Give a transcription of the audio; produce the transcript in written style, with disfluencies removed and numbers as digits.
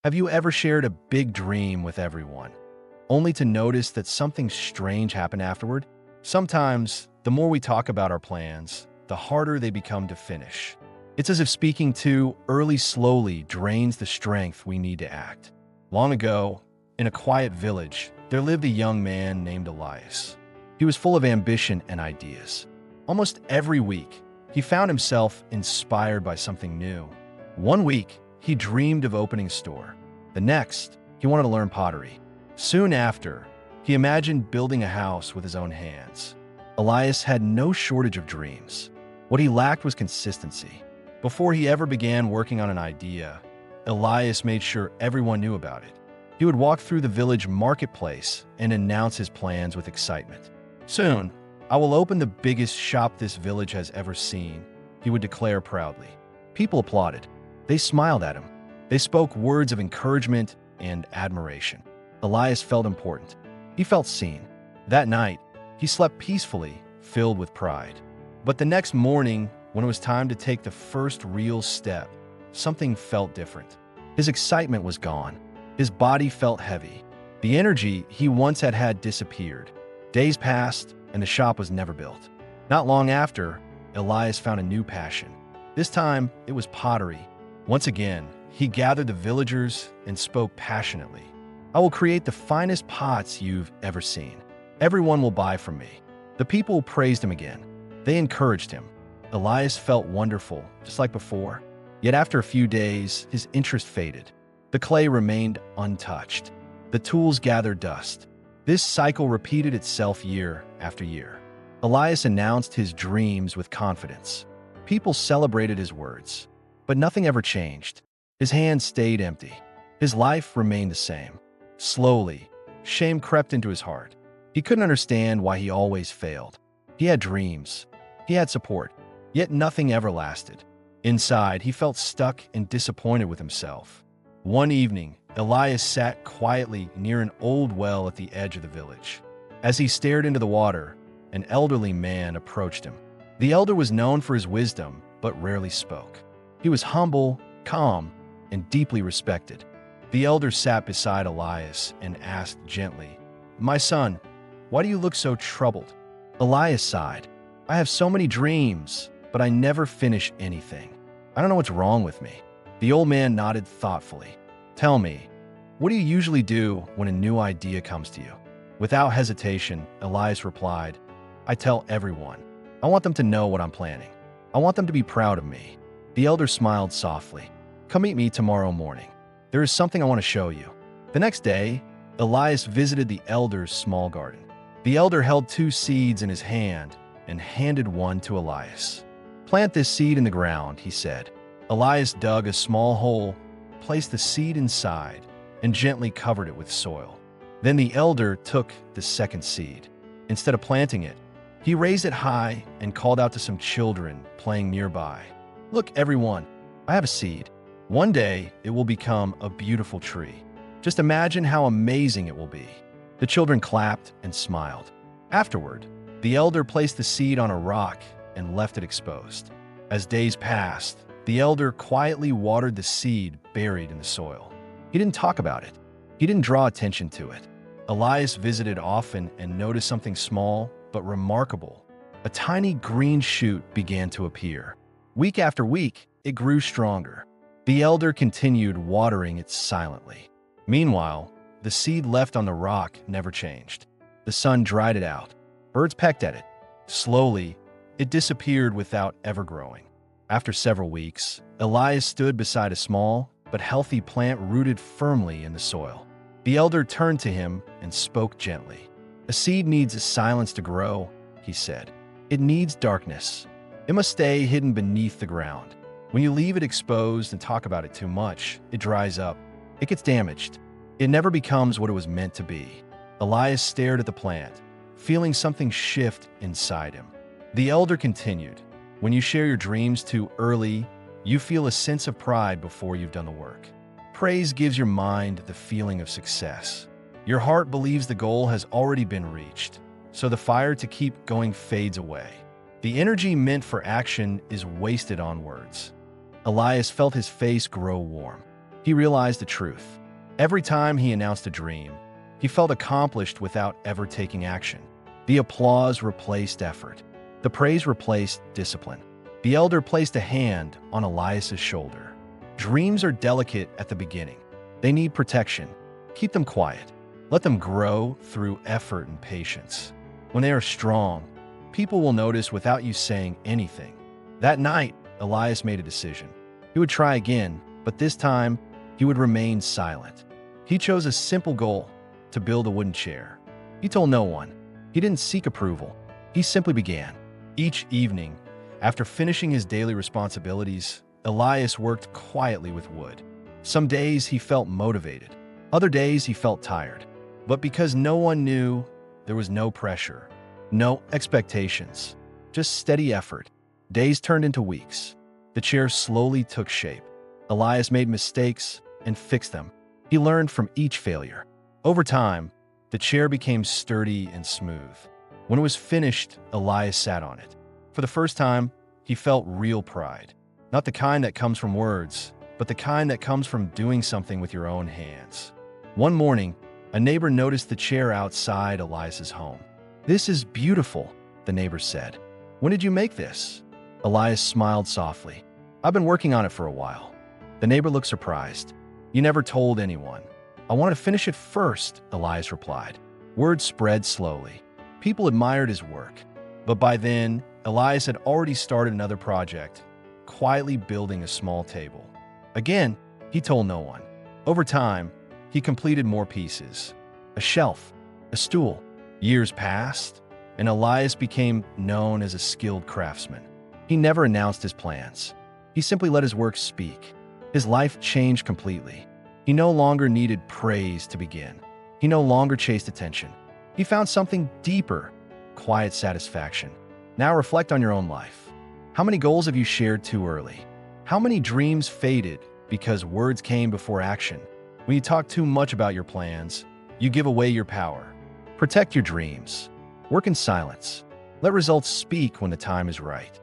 Have you ever shared a big dream with everyone, only to notice that something strange happened afterward? Sometimes, the more we talk about our plans, the harder they become to finish. It's as if speaking too early slowly drains the strength we need to act. Long ago, in a quiet village, there lived a young man named Elias. He was full of ambition and ideas. Almost every week, he found himself inspired by something new. One week, he dreamed of opening a store. The next, he wanted to learn pottery. Soon after, he imagined building a house with his own hands. Elias had no shortage of dreams. What he lacked was consistency. Before he ever began working on an idea, Elias made sure everyone knew about it. He would walk through the village marketplace and announce his plans with excitement. "Soon, I will open the biggest shop this village has ever seen," he would declare proudly. People applauded. They smiled at him. They spoke words of encouragement and admiration. Elias felt important. He felt seen. That night, he slept peacefully, filled with pride. But the next morning, when it was time to take the first real step, something felt different. His excitement was gone. His body felt heavy. The energy he once had had disappeared. Days passed, and the shop was never built. Not long after, Elias found a new passion. This time, it was pottery. Once again, he gathered the villagers and spoke passionately. "I will create the finest pots you've ever seen. Everyone will buy from me." The people praised him again. They encouraged him. Elias felt wonderful, just like before. Yet after a few days, his interest faded. The clay remained untouched. The tools gathered dust. This cycle repeated itself year after year. Elias announced his dreams with confidence. People celebrated his words. But nothing ever changed. His hands stayed empty. His life remained the same. Slowly, shame crept into his heart. He couldn't understand why he always failed. He had dreams. He had support. Yet nothing ever lasted. Inside, he felt stuck and disappointed with himself. One evening, Elias sat quietly near an old well at the edge of the village. As he stared into the water, an elderly man approached him. The elder was known for his wisdom, but rarely spoke. He was humble, calm, and deeply respected. The elder sat beside Elias and asked gently, "My son, why do you look so troubled?" Elias sighed. "I have so many dreams, but I never finish anything. I don't know what's wrong with me." The old man nodded thoughtfully. "Tell me, what do you usually do when a new idea comes to you?" Without hesitation, Elias replied, "I tell everyone. I want them to know what I'm planning. I want them to be proud of me." The elder smiled softly. "Come meet me tomorrow morning. There is something I want to show you." The next day, Elias visited the elder's small garden. The elder held 2 seeds in his hand and handed one to Elias. "Plant this seed in the ground," he said. Elias dug a small hole, placed the seed inside, and gently covered it with soil. Then the elder took the second seed. Instead of planting it, he raised it high and called out to some children playing nearby. "Look, everyone, I have a seed. One day, it will become a beautiful tree. Just imagine how amazing it will be." The children clapped and smiled. Afterward, the elder placed the seed on a rock and left it exposed. As days passed, the elder quietly watered the seed buried in the soil. He didn't talk about it. He didn't draw attention to it. Elias visited often and noticed something small but remarkable. A tiny green shoot began to appear. Week after week, it grew stronger. The elder continued watering it silently. Meanwhile, the seed left on the rock never changed. The sun dried it out. Birds pecked at it. Slowly, it disappeared without ever growing. After several weeks, Elias stood beside a small but healthy plant rooted firmly in the soil. The elder turned to him and spoke gently. "A seed needs silence to grow," he said. "It needs darkness. It must stay hidden beneath the ground. When you leave it exposed and talk about it too much, it dries up. It gets damaged. It never becomes what it was meant to be." Elias stared at the plant, feeling something shift inside him. The elder continued, "When you share your dreams too early, you feel a sense of pride before you've done the work. Praise gives your mind the feeling of success. Your heart believes the goal has already been reached, so the fire to keep going fades away. The energy meant for action is wasted on words." Elias felt his face grow warm. He realized the truth. Every time he announced a dream, he felt accomplished without ever taking action. The applause replaced effort. The praise replaced discipline. The elder placed a hand on Elias's shoulder. Dreams are delicate at the beginning. They need protection. Keep them quiet. Let them grow through effort and patience. When they are strong, people will notice without you saying anything. That night, Elias made a decision. He would try again, but this time, he would remain silent. He chose a simple goal: to build a wooden chair. He told no one. He didn't seek approval. He simply began. Each evening, after finishing his daily responsibilities, Elias worked quietly with wood. Some days he felt motivated. Other days he felt tired. But because no one knew, there was no pressure, no expectations, just steady effort. Days turned into weeks. The chair slowly took shape. Elias made mistakes and fixed them. He learned from each failure. Over time, the chair became sturdy and smooth. When it was finished, Elias sat on it. For the first time, he felt real pride. Not the kind that comes from words, but the kind that comes from doing something with your own hands. One morning, a neighbor noticed the chair outside Elias's home. "This is beautiful," the neighbor said. "When did you make this?" Elias smiled softly. "I've been working on it for a while." The neighbor looked surprised. "You never told anyone." "I wanted to finish it first," Elias replied. Word spread slowly. People admired his work. But by then, Elias had already started another project, quietly building a small table. Again, he told no one. Over time, he completed more pieces. A shelf, a stool. Years passed, and Elias became known as a skilled craftsman. He never announced his plans. He simply let his work speak. His life changed completely. He no longer needed praise to begin. He no longer chased attention. He found something deeper: quiet satisfaction. Now reflect on your own life. How many goals have you shared too early? How many dreams faded because words came before action? When you talk too much about your plans, you give away your power. Protect your dreams. Work in silence. Let results speak when the time is right.